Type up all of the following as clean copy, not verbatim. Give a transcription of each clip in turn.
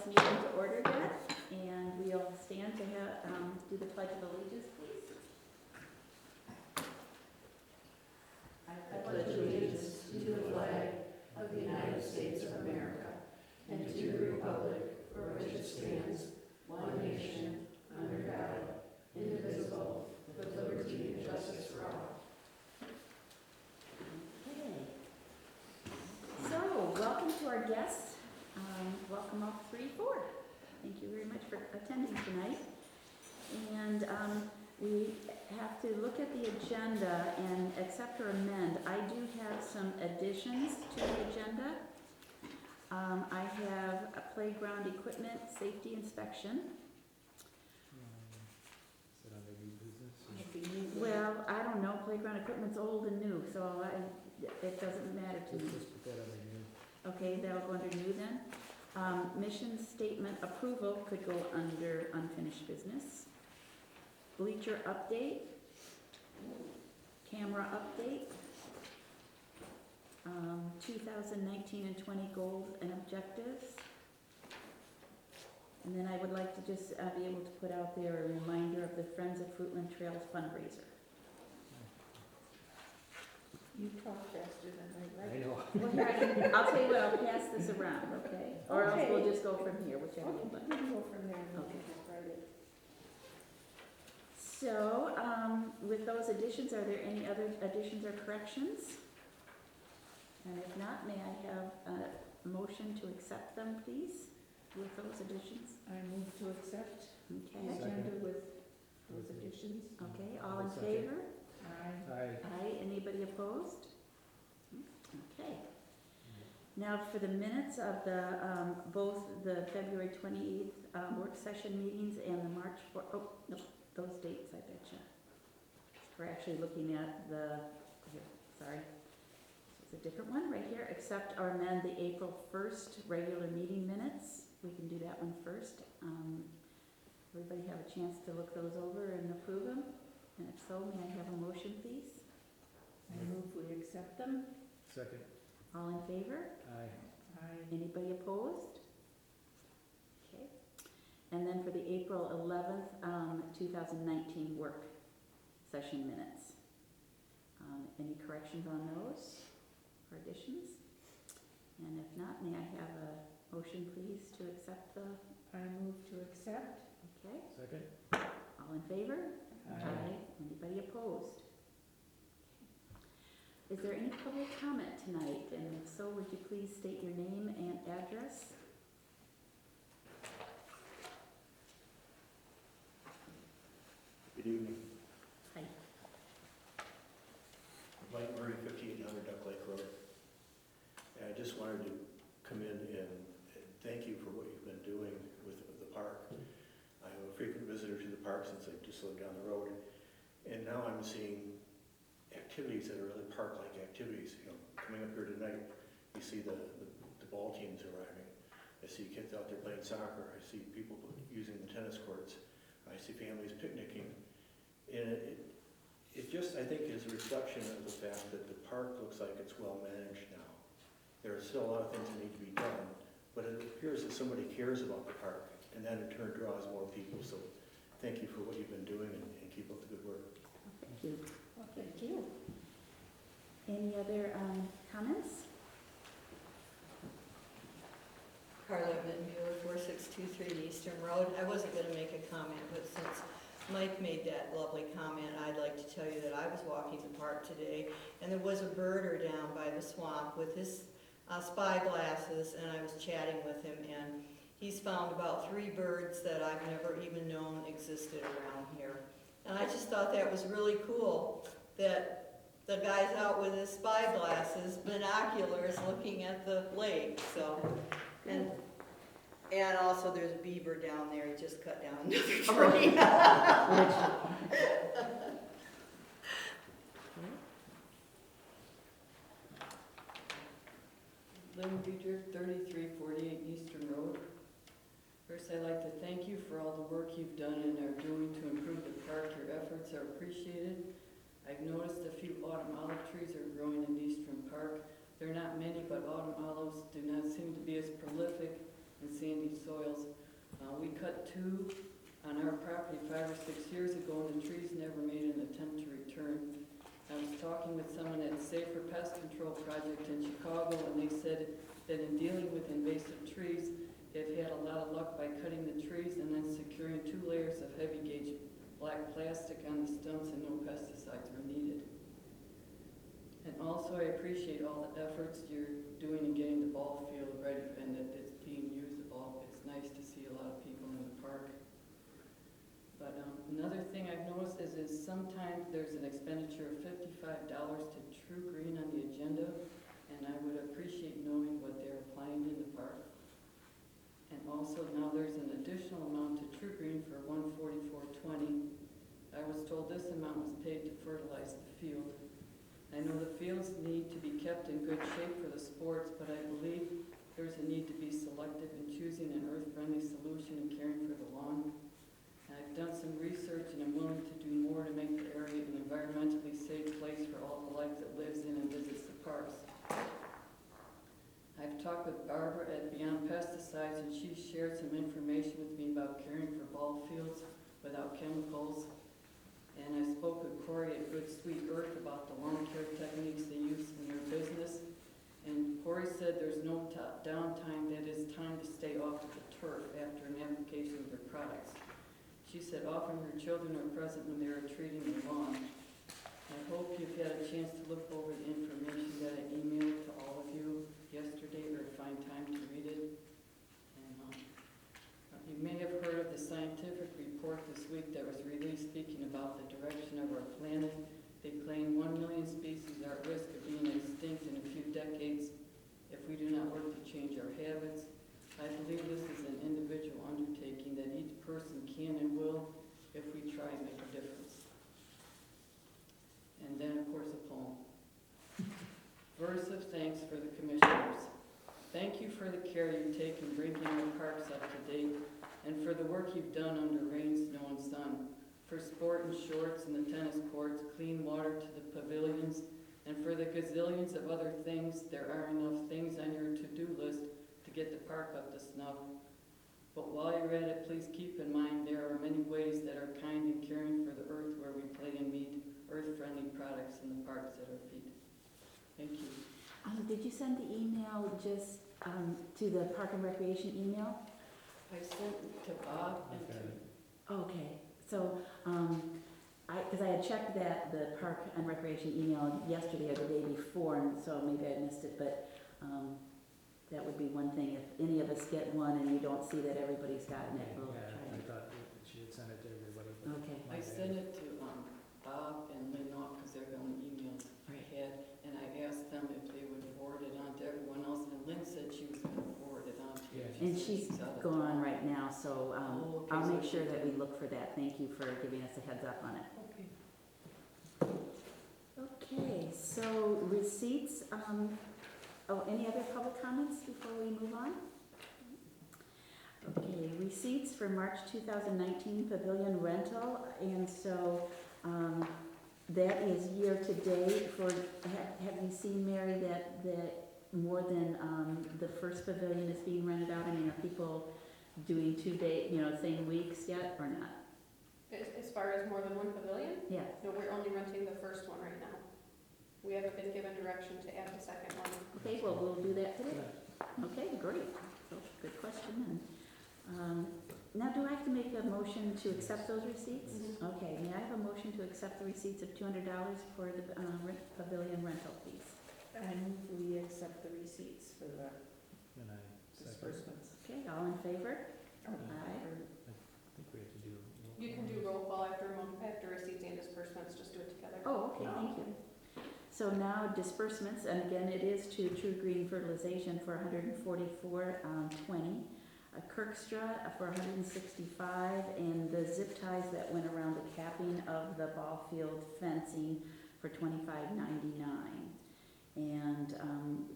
this meeting to order again, and we'll stand to do the Pledge of Allegiance, please. I pledge allegiance to the flag of the United States of America and to the republic for which it stands, one nation, under God, indivisible, with liberty and justice for all. Okay. So, welcome to our guests. Welcome all 3-4. Thank you very much for attending tonight. And we have to look at the agenda and accept or amend. I do have some additions to the agenda. I have a playground equipment safety inspection. Is it under new business? Well, I don't know, playground equipment's old and new, so it doesn't matter to me. Just put that under new. Okay, that'll go under new then. Mission statement approval could go under unfinished business. Bleacher update. Camera update. 2019 and 20 goals and objectives. And then I would like to just be able to put out there a reminder of the Friends of Fruitland Trails fundraiser. You talk faster than I I know. Well, here, I'll tell you what, I'll pass this around, okay? Or else we'll Okay. just go from here, whichever you Okay, like. we can go from there and Okay. just write it. So, with those additions, are there any other additions or corrections? And if not, may I have a motion to accept them, please, with those additions? I move to accept the Okay, agenda with those additions. okay, all in Second. favor? Aye. Aye. Aye, anybody opposed? Okay. Now, for the minutes of the, both the February 28th work session meetings and the March 4th, oh, no, those dates, I betcha. We're actually looking at the, here, sorry. It's a different one right here, accept or amend the April 1st regular meeting minutes. We can do that one first. Everybody have a chance to look those over and approve them? And if so, may I have a motion, please? I move we accept them. Second. All in favor? Aye. Aye. Anybody opposed? Okay. And then for the April 11th, 2019 work session minutes. Any corrections on those or additions? And if not, may I have a motion, please, to accept the, I move to accept. okay? Second. All in favor? Aye. Anybody opposed? Is there any public comment tonight? And if so, would you please state your name and address? Good evening. Hi. Mike Murray, 5800 Duck Lake Road. And I just wanted to come in and thank you for what you've been doing with the park. I'm a frequent visitor to the park since I just lived down the road. And now I'm seeing activities that are really park-like activities. You know, coming up here tonight, you see the ball teams arriving. I see kids out there playing soccer. I see people using the tennis courts. I see families picnicking. And it just, I think, is a reflection of the fact that the park looks like it's well managed now. There are still a lot of things that need to be done, but it appears that somebody cares about the park, and that in turn draws more people. So thank you for what you've been doing, and keep up the good work. Thank you. Well, thank you. Any other comments? Carla Mittenmuller, 4623 Eastern Road. I wasn't going to make a comment, but since Mike made that lovely comment, I'd like to tell you that I was walking the park today, and there was a birder down by the swamp with his spy glasses, and I was chatting with him, and he's found about 3 birds that I've never even known existed around here. And I just thought that was really cool that the guy's out with his spy glasses, binoculars, looking at the lake. So, and also there's a beaver down there. He just cut down another tree. Lynn Dietrich, 3348 Eastern Road. First, I'd like to thank you for all the work you've done and are doing to improve the park. Your efforts are appreciated. I've noticed a few autumn olive trees are growing in Eastern Park. There are not many, but autumn olives do not seem to be as prolific and sandy soils. We cut 2 on our property 5 or 6 years ago, and the trees never made an attempt to return. I was talking with someone at Safer Pest Control Project in Chicago, and they said that in dealing with invasive trees, they've had a lot of luck by cutting the trees and then securing 2 layers of heavy gauge black plastic on the stumps, and no pesticides were needed. And also, I appreciate all the efforts you're doing in getting the ball field ready and that it's being usable. It's nice to see a lot of people in the park. But another thing I've noticed is sometimes there's an expenditure of $55 to True Green on the agenda, and I would appreciate knowing what they're applying in the park. And also now there's an additional amount to True Green for $144.20. I was told this amount was paid to fertilize the field. I know the fields need to be kept in good shape for the sports, but I believe there's a need to be selective in choosing an earth-friendly solution and caring for the lawn. I've done some research and I'm willing to do more to make the area an environmentally safe place for all the life that lives in and visits the parks. I've talked with Barbara at Beyond Pesticides, and she shared some information with me about caring for ball fields without chemicals. And I spoke with Corey at Good Sweet Earth about the lawn care techniques they use in their business. And Corey said there's no downtime, that is time to stay off of the turf after an application of their products. She said often her children are present when they are treating the lawn. I hope you've had a chance to look over the information that I emailed to all of you yesterday, or find time to read it. And you may have heard of the scientific report this week that was released speaking about the direction of our planet. They claim 1 million species are at risk of being extinct in a few decades if we do not work to change our habits. I believe this is an individual undertaking that each person can and will, if we try, make a difference. And then, of course, a poem. Verse of thanks for the commissioners. Thank you for the care you take in bringing our parks up to date, and for the work you've done under rain, snow, and sun, for sport and shorts in the tennis courts, clean water to the pavilions, and for the gazillions of other things. There are enough things on your to-do list to get the park up to snuff. But while you're at it, please keep in mind there are many ways that are kind and caring for the earth where we play and meet, earth-friendly products in the parks at our feet. Thank you. Did you send the email just to the Park and Recreation email? I sent it to Bob and to... Okay, so, because I had checked the Park and Recreation email yesterday or the day before, and so maybe I missed it, but that would be one thing. If any of us get one and you don't see that everybody's gotten it, we'll Yeah, try I it. thought that she had sent it to everybody. but Okay. my I bad. sent it to Bob and Lynn Ock, because they're the only emails I had, and I asked them if they would forward it on to everyone else, and Lynn said she was going to forward it on to you. Yeah. And she's gone right now, so Oh, okay, I'll so make she sure that we did. look for that. Thank you for giving us a heads up on it. Okay. Okay, so receipts, any other public comments before we move on? Okay, receipts for March 2019 pavilion rental, and so that is year to date for, have you seen, Mary, that more than the first pavilion is being rented out? I mean, are people doing 2 day, same weeks yet or not? As far as more than one pavilion? Yeah. No, we're only renting the first one right now. We haven't been given direction to add the second one. Okay, well, we'll do that today. Okay, great. So, good question. And now, do I have to make a motion to accept those receipts? Mhm. Okay, may I have a motion to accept the receipts of $200 for the pavilion rental, please? I move we accept the receipts for the And I second. disbursements. Okay, all in favor? I think we have to do. You can do roll call after receipts and disbursements, just do it together. Oh, okay, thank you. So now disbursements, and again, it is to True Green Fertilization for $144.20. Kirkstra for $165, and the zip ties that went around the capping of the ball field fencing for $25.99. And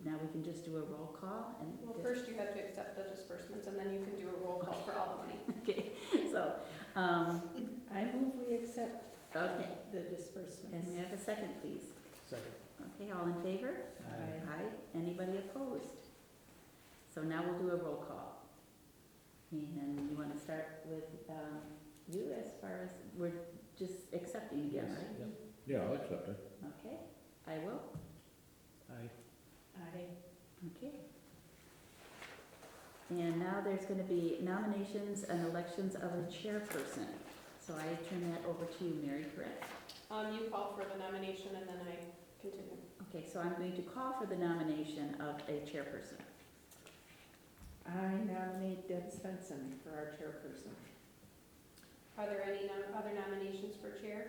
now we can just do a roll call. And Well, first you have to accept the disbursements, and then you can do a roll call for all the money. Okay, so, I move we accept okay, the and disbursements. may I have a second, please? Second. Okay, all in favor? Aye. Aye. Anybody opposed? So now we'll do a roll call. And you want to start with you as far as, we're just accepting again, Yes, right? yep. Yeah, I'll accept it. Okay, I will. Aye. Okay. And now there's going to be nominations and elections of a chairperson. So I turn that over to you, Mary, correct? You call for the nomination and then I continue. Okay, so I'm going to call for the nomination of a chairperson. I nominate Deb Svensson for our chairperson. Are there any other nominations for chair?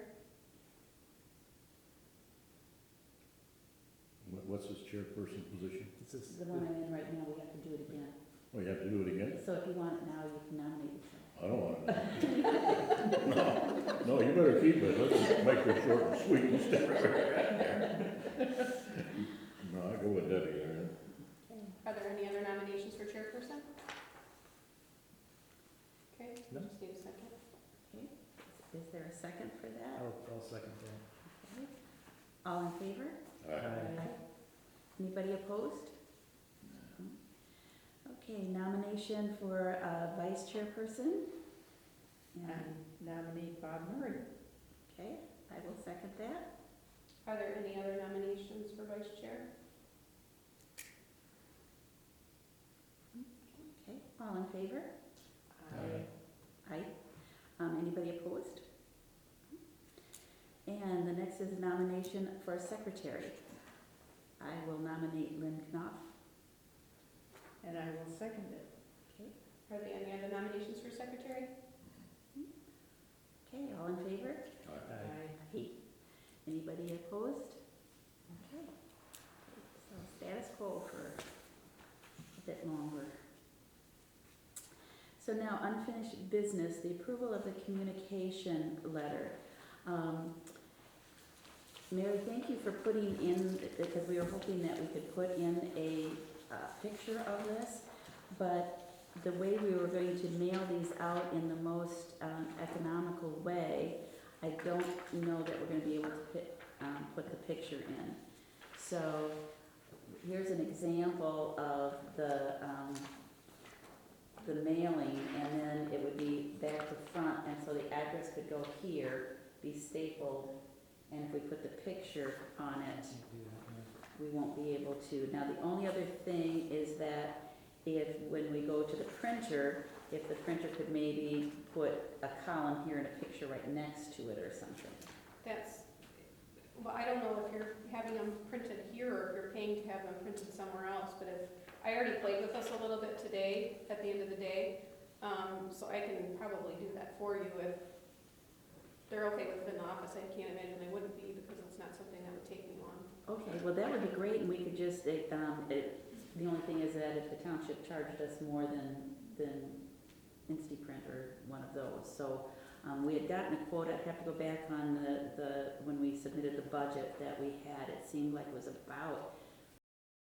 What's this chairperson position? This is, The one I'm in right now, we have to do it again. Oh, you have to do it again? So if you want it now, you can nominate yourself. I don't want to. No, no, you better keep it. Let's just make it short and sweet and stick right there. No, I go with Debbie there. Okay. Are there any other nominations for chairperson? Okay, No. just need a second. Is there a second for that? I'll second that. Okay. All in favor? Aye. Anybody opposed? Okay, nomination for vice chairperson. And nominate Bob Murray. Okay, I will second that. Are there any other nominations for vice chair? Okay, all in favor? Aye. Aye. Anybody opposed? And the next is nomination for a secretary. I will nominate Lynn Knopf. And I will second it. Okay, Are there any other nominations for secretary? okay, all in favor? Aye. Aye. Anybody opposed? Okay. So status quo for a bit longer. So now unfinished business, the approval of the communication letter. Mary, thank you for putting in, because we were hoping that we could put in a picture of this, but the way we were going to mail these out in the most economical way, I don't know that we're going to be able to put the picture in. So here's an example of the mailing, and then it would be back to front, and so the address could go here, be stapled, and if we put the picture on it, Can't do that, yeah. we won't be able to. Now, the only other thing is that when we go to the printer, if the printer could maybe put a column here and a picture right next to it or something. Well, I don't know if you're having them printed here or if you're paying to have them printed somewhere else, but I already played with this a little bit today, at the end of the day, so I can probably do that for you if they're okay with it in the office. I can't imagine they wouldn't be because it's not something that would take me long. Okay, well, that would be great, and we could just, the only thing is that if the township charged us more than InstaPrint or one of those, so we had gotten a quote. I'd have to go back on when we submitted the budget that we had. It seemed like it was about